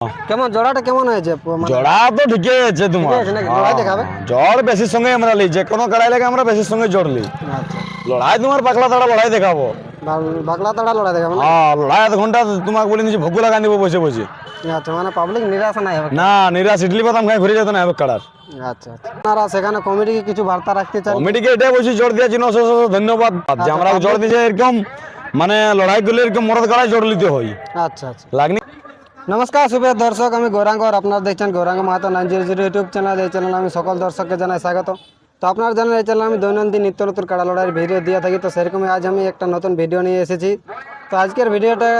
কেমন জোড়াটা কেমন হয়েছে? জোড়া তো ঠিকই আছে তোমার। ঠিক আছে নাকি? লড়াই দেখাবে? জোড় বেশির সঙ্গে আমরা লি, যে কোনো কাড়াই লাগে আমরা বেশির সঙ্গে জোড় লি। আচ্ছা, লড়াই তোমার পাকলা তাড়া লড়াই দেখাবো। বাগলা তাড়া লড়াই দেখাবে না? হ্যাঁ, লড়াই 1 ঘন্টা তোমাকে বলে দিচ্ছি, ভোগ লাগা দিব বসে বসে। আচ্ছা, মানে পাবলিক নিরাশা নাই হবে? না, নিরাশ ইডলি বাদাম খাই ঘুরে যেত না হবে কাড়ার। আচ্ছা আচ্ছা, আপনারা সেখানে কমিটিকে কিছু বার্তা রাখতে চান? কমিটিকে এটাই বলছি, জোর দিয়েছি, ধন্যবাদ যে আমরা জোর দিয়েছে। এরকম মানে লড়াই করলে এরকম মরদ কাড়াই জোর নিতে হয়। আচ্ছা আচ্ছা, লাগনি। নমস্কার সুপ্রিয় দর্শক, আমি গৌরাঙ্গ আর আপনারা দেখছেন গৌরাঙ্গ মাহাতো 900 ইউটিউব চ্যানেল। এই চ্যানেলে আমি সকল দর্শককে জানাই স্বাগত। তো আপনারা জানেন এই চ্যানেলে আমি দৈনন্দিন নিত্য নতুন কাড়া লড়াইয়ের ভিডিও দিয়ে থাকি। তো সেরকমই আজ আমি একটা নতুন ভিডিও নিয়ে এসেছি। তো আজকের ভিডিওটা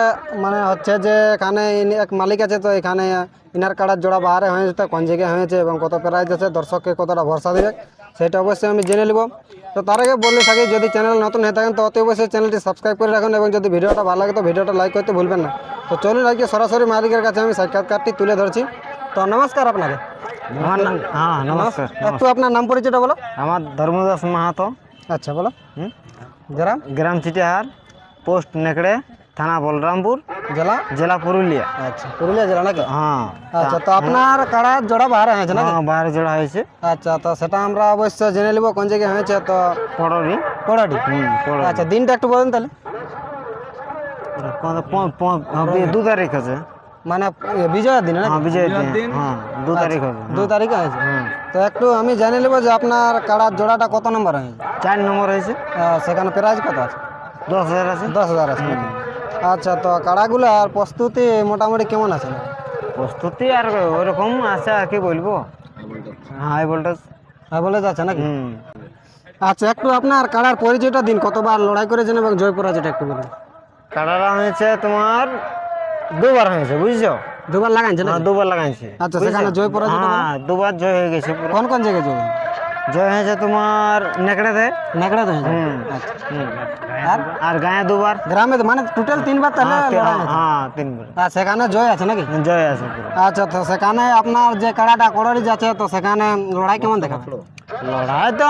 মানে হচ্ছে যে এখানে এক মালিক আছে, তো এখানে ইনার কাড়ার জোড়া বাহারে হয়েছে, তো কোন জায়গায় হয়েছে এবং কত প্রাইজ আছে, দর্শককে কতটা ভরসা দেবে সেটা অবশ্যই আমি জেনে নেব। তো তার আগে বলে থাকি, যদি চ্যানেল নতুন হয়ে থাকেন তো অতি অবশ্যই চ্যানেলটি সাবস্ক্রাইব করে রাখুন এবং যদি ভিডিওটা ভালো লাগে তো ভিডিওটা লাইক করতে ভুলবেন না। তো চলুন আজকে সরাসরি মালিকের কাছে আমি সাক্ষাৎকারটি তুলে ধরছি। তো নমস্কার আপনাকে। হ্যাঁ নমস্কার। একটু আপনার নাম পরিচয়টা বলো। আমার ধর্মদাস মাহাতো, আচ্ছা বলো। গ্রাম? গ্রাম চিটিহার, পোস্ট নেকড়ে, থানা বলরামপুর, জেলা? জেলা পুরুলিয়া। আচ্ছা, পুরুলিয়া জেলা নাকি? হ্যাঁ। আচ্ছা, তো আপনার কাড়ার জোড়া বাহারে হয়েছে নাকি? হ্যাঁ, বাইরে জোড়া হয়েছে। আচ্ছা, তো সেটা আমরা অবশ্যই জেনে নেব কোন জায়গায় হয়েছে। তো পড়রি। কোড়াডি? আচ্ছা, দিনটা একটু বলুন তাহলে। 2 তারিখ আছে। মানে বিজয়ের দিন নাকি? হ্যাঁ, বিজয়ের দিন। হ্যাঁ, 2 তারিখ হবে। 2 তারিখে হয়েছে। তো একটু আমি জেনে নেব যে আপনার কাড়ার জোড়াটা কত নম্বর হয়েছে? 4 নম্বর হয়েছে। সেখানে প্রাইজ কত আছে? 10,000 আছে। 10,000 আছে নাকি? আচ্ছা, তো কাড়াগুলো আর প্রস্তুতি মোটামুটি কেমন আছে? প্রস্তুতি আর ওরকম আছে, আর কি বলবো, হাই ভোল্টেজ। হ্যাঁ, বলে যাচ্ছে নাকি? আচ্ছা, একটু আপনার কাড়ার পরিচয়টা দিন, কতবার লড়াই করেছেন এবং জয় পরাজয়টা একটু বলুন। কাড়ারা হয়েছে তোমার 2বার হয়েছে, বুঝছো? 2বার লাগাইছে না? 2বার লাগাইছে। আচ্ছা, সেখানে জয় পরাজয়? হ্যাঁ, 2বার জয় হয়ে গেছে পুরো। কোন কোন জায়গায় জয়? জয় হয়েছে তোমার নেকড়েতে। নেকড়াতে হয়েছে? আচ্ছা। আর গায়ে 2বার। গ্রামে মানে টোটাল 3বার তাহলে লড়াই হয়েছে? হ্যাঁ, 3বার। আর সেখানে জয় আছে নাকি? জয় আছে পুরো। আচ্ছা, তো সেখানে আপনার যে কাড়াটা কোড়ারি যাচ্ছে, তো সেখানে লড়াই কেমন দেখাবে? লড়াই তো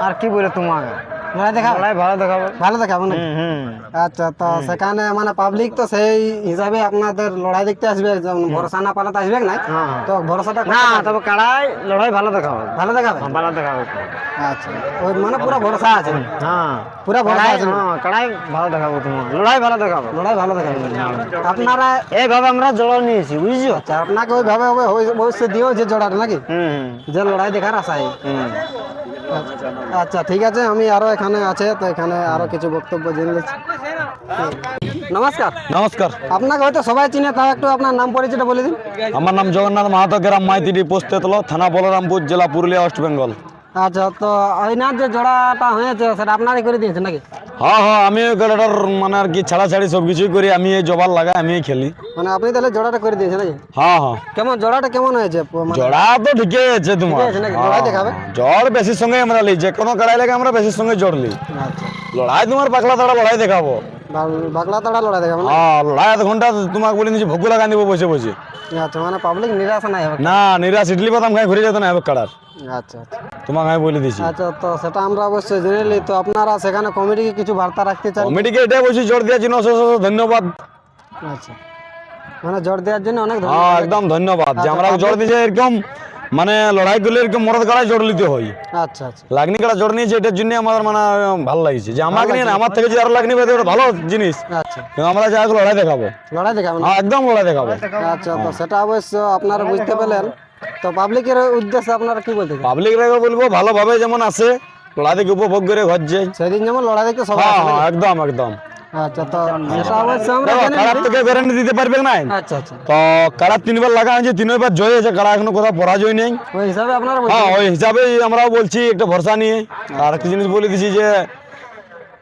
আর কি বলে তোমাকে, লড়াই দেখাবে? লড়াই ভালো দেখাবো। ভালো দেখাবে নাকি? আচ্ছা, তো সেখানে মানে পাবলিক তো সেই হিসাবে আপনাদের লড়াই দেখতে আসবে, যেমন ভরসা না পালাতে আসবে না, তো ভরসাটা না, তবে কাড়াই লড়াই ভালো দেখাবো। ভালো দেখাবে? ভালো দেখাবো। আচ্ছা, ওই মানে পুরো ভরসা আছে? হ্যাঁ, পুরা ভরসা আছে? হ্যাঁ, কাড়াই ভালো দেখাবো, তোমার লড়াই ভালো দেখাবো। লড়াই ভালো দেখাবে? আপনারা এইভাবে আমরা জড়ো নিয়েছি, বুঝছো? আচ্ছা, আপনাকে ওইভাবে অবশ্যই দিও যে জোড়াটা নাকি, যে লড়াই দেখার আশায়। আচ্ছা, ঠিক আছে, আমি আরো এখানে আছে, তো এখানে আরো কিছু বক্তব্য জেনে নিচ্ছি। নমস্কার। নমস্কার। আপনাকে হয়তো সবাই চিনে, তাও একটু আপনার নাম পরিচয়টা বলে দিন। আমার নাম জগন্নাথ মাহাতো, গ্রাম মাইতিডি, পোস্ট তেতলা, থানা বলরামপুর, জেলা পুরুলিয়া, ওয়েস্ট বেঙ্গল। আচ্ছা, তো ওইনার যে জোড়াটা হয়েছে সেটা আপনারই করে দিয়েছেন নাকি? হ্যাঁ হ্যাঁ, আমি ওই গাড়িটার মানে আর কি ছাড়াছাড়ি সব কিছুই করি, আমি এই জবাল লাগাই, আমি খেলি। মানে আপনি তাহলে জোড়াটা করে দিয়েছেন নাকি? হ্যাঁ হ্যাঁ। কেমন জোড়াটা কেমন হয়েছে? জোড়া তো ঠিকই আছে তোমার। ঠিক আছে নাকি? লড়াই দেখাবে? জোর বেশির সঙ্গে আমরা লি, যে কোনো কাড়াই লাগে আমরা বেশির সঙ্গে জোর লি। আচ্ছা, লড়াই তোমার পাকলা তাড়া লড়াই দেখাবো। বাগলা তাড়া লড়াই দেখাবে না? হ্যাঁ, লড়াই 1 ঘন্টা তোমাকে বলে দিচ্ছি, ভোগ লাগা দিব বসে বসে। আচ্ছা, মানে পাবলিক নিরাশা নাই হবে? না, নিরাশ ইডলি বাদাম খাই ঘুরে যেত না হবে কাড়ার। আচ্ছা আচ্ছা তোমাকে আমি বলে দিচ্ছি। আচ্ছা, তো সেটা আমরা অবশ্যই জেনে নিই। তো আপনারা সেখানে কমিটিকে কিছু বার্তা রাখতে চান? কমিটিকে এটাই বলছি, জোর দিয়েছি, ধন্যবাদ। আচ্ছা, মানে জোর দেওয়ার জন্য অনেক হ্যাঁ, ধন্যবাদ। একদম ধন্যবাদ যে আমরা জোর দিয়েছি। এরকম মানে লড়াই করলে এরকম মরদ কাড়াই জোর নিতে হয়। আচ্ছা আচ্ছা, লাগনি কাড়া জোর নিয়েছে, এটার জন্য আমার মানে ভালো লাগছে যে আমাকে নিয়ে না, আমার থেকে যে আরো লাগনি পেতে ওটা ভালো জিনিস। আচ্ছা, আমরা যা লড়াই দেখাবো। লড়াই দেখাবেন? হ্যাঁ, একদম লড়াই দেখাবো। আচ্ছা, তো সেটা অবশ্য আপনারা বুঝতে পেলেন। তো পাবলিকের উদ্দেশ্যে আপনারা কি বলতে চান? পাবলিক রেখে বলবো, ভালোভাবে যেমন আসে লড়াই থেকে উপভোগ করে ঘর যায়। সেদিন যেমন লড়াই দেখতে সবাই হ্যাঁ আসে নাকি? একদম একদম। আচ্ছা, তো সেটা অবশ্য আমরা দেখো, জেনে কাড়ার নিই। থেকে গ্যারান্টি দিতে পারবে না। আচ্ছা আচ্ছা, তো কাড়া 3বার লাগা হয়েছে, 3বার জয় হয়েছে, কাড়া এখনো কোথাও পরাজয় নেই। ওই হিসাবে আপনারা হ্যাঁ, বলছেন? ওই হিসাবেই আমরাও বলছি একটা ভরসা নিয়ে। আর একটা জিনিস বলে দিছি যে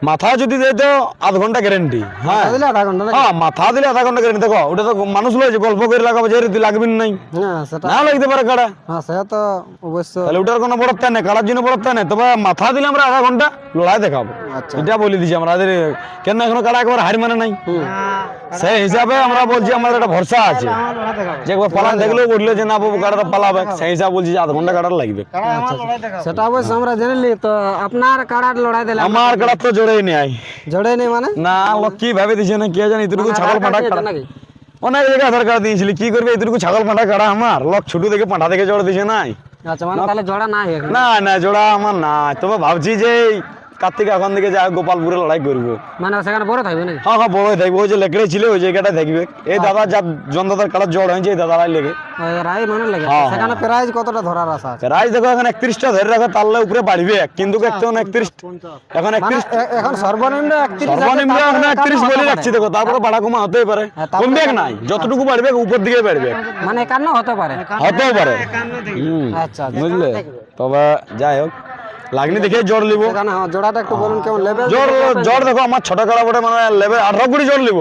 মাথা যদি দেয় তো 1/2 ঘন্টা গ্যারেন্টি। হ্যাঁ দিলে আধা ঘন্টা নাকি? হ্যাঁ, মাথা দিলে 1/2 ঘন্টা গ্যারেন্টি। দেখো, ওটা তো মানুষ লয়েছে, গল্প করে লাগাবো, যে রীতি লাগবে নাই, হ্যাঁ সেটা, না লাগতে পারে কাড়া। হ্যাঁ সেটা তো অবশ্য। তাহলে ওটার কোনো বড়ত্ব নেই, কাড়ার জন্য বড়ত্ব নেই। তবে মাথা দিলে আমরা 1/2 ঘন্টা লড়াই দেখাবো, আচ্ছা, এটা বলে দিছি আমাদের। কেন এখনো কাড়া একবার হার মানে নাই, সেই হিসাবে আমরা বলছি আমাদের একটা ভরসা আছে যে একবার পালান দেখলেও বললো যে না বাবু কাড়াটা পালাবে, সেই হিসাবে বলছি যে 1/2 ঘন্টা কাড়া লাগবে। সেটা অবশ্য আমরা জেনে নিই। তো আপনার কাড়ার লড়াই দিলে আমার কাড়া তো জোরেই নেই, জড়ে নেই মানে? না লোক কি ভাবে দিছে না কে জানি, এতটুকু ছাগল পাটা কাড়া। নাকি? অনেক জায়গায় আধার কার্ড দিয়েছিলি, কি করবে এটুকু ছাগল পাঁঠা কাড়া আমার লোক ছোট থেকে পাঁঠা থেকে জড় দিছে নাই। আচ্ছা মানে তাহলে জোড়া নাই এখন? না না জোড়া আমার না, তবে ভাবছি যে এই কার্তিক এখন থেকে যা গোপালপুরে লড়াই করবো। মানে সেখানে বড় থাকবে নাকি? হ্যাঁ হ্যাঁ বড় থাকবে, ওই যে লেকড়ে ছিল ওই জায়গাটায় থাকবে। এই দাদা যা জন দাদার কাড়ার জড় হয়েছে এই দাদারাই লেগে। ওই রায় মানে লাগে হ্যাঁ, সেখানে প্রাইজ কতটা ধরার আশা আছে? রাইজ দেখো এখন 31টা ধরে রাখো, তাহলে উপরে বাড়বে কিন্তু এখন 31 এখন মানে 31 এখন সর্বনিম্ন 31 আছে, সর্বনিম্ন এখন তারপরে 31 একান্ন বলে হতে রাখছি পারে। দেখো, তারপরে বাড়া কমা হতেই পারে, হ্যাঁ, তারপরে কমবে নাই, যতটুকু বাড়বে উপর দিকে বাড়বে, মানে 51 হতে পারে। হতেও পারে। আচ্ছা আচ্ছা। বুঝলে, তবে যাই হোক লাগনি দেখে জোর লিব। সেখানে হ্যাঁ, জোড়াটা একটু বলুন কেমন লেভেল? জোর দেখো আমার ছোট করা বটে, মানে লেভেল 18 কুড়ি জোর লিব,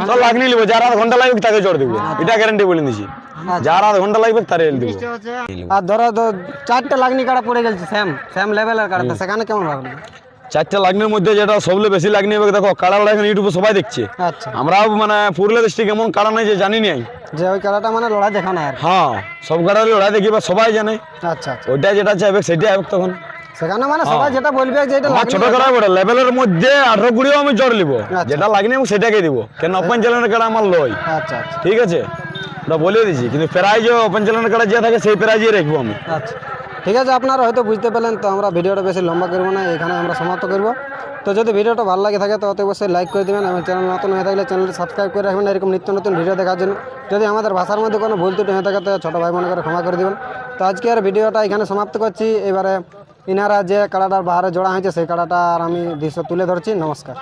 তো লাগনি লিব, যার আধ ঘন্টা লাগবে তাকে জোর দিব, এটা গ্যারান্টি বলে দিছি, যার আধ ঘন্টা লাগবে তারে দিব। আর ধরো চারটে লাগনি কাড়া পড়ে গেছে সেম সেম লেভেলের কাড়া, তো সেখানে কেমন ভাবলি? চারটা লাগনির মধ্যে যেটা সবলে বেশি লাগনি হবে দেখো, কাড়া লড়াই এখন ইউটিউবে সবাই দেখছে, আচ্ছা, আমরাও মানে পুরুলিয়া ডিস্ট্রিক্ট এমন কাড়া নাই যে জানি নাই। যে ওই কাড়াটা মানে লড়াই দেখা নাই আর। হ্যাঁ সব কাড়া লড়াই দেখি বা সবাই জানে, আচ্ছা আচ্ছা। ওইটা যেটা চাইবে সেটাই হবে তখন। সেখানে মানে সবাই যেটা বলবে যে এটা আমার লাগনি ছোট কাড়া বটে, লেভেলের মধ্যে 18 কুড়িও আমি জোর লিব, যেটা লাগনি আমি সেটাকে দিব, কেন ওপেন চ্যানেলের কাড়া আমার লয়। আচ্ছা আচ্ছা ঠিক আছে, ওটা বলে দিছি, কিন্তু প্রাইজ ওপেন চ্যানেলের কাড়া যে থাকে সেই প্রাইজই রাখবো আমি। আচ্ছা ঠিক আছে, আপনারা হয়তো বুঝতে পেলেন, তো আমরা ভিডিওটা বেশি লম্বা করবো না, এখানে আমরা সমাপ্ত করব। তো যদি ভিডিওটা ভালো লাগে থাকে তো অতি অবশ্যই লাইক করে দেবেন, এবং চ্যানেল নতুন হয়ে থাকলে চ্যানেলটি সাবস্ক্রাইব করে রাখবেন এরকম নিত্য নতুন ভিডিও দেখার জন্য। যদি আমাদের ভাষার মধ্যে কোনো ভুল ত্রুটি হয়ে থাকে তো ছোটো ভাই মনে করে ক্ষমা করে দেবেন। তো আজকে আর ভিডিওটা এখানে সমাপ্ত করছি। এবারে ইনারা যে কাড়াটার বাহারে জোড়া হয়েছে সেই কাড়াটা আর আমি দৃশ্য তুলে ধরছি। নমস্কার।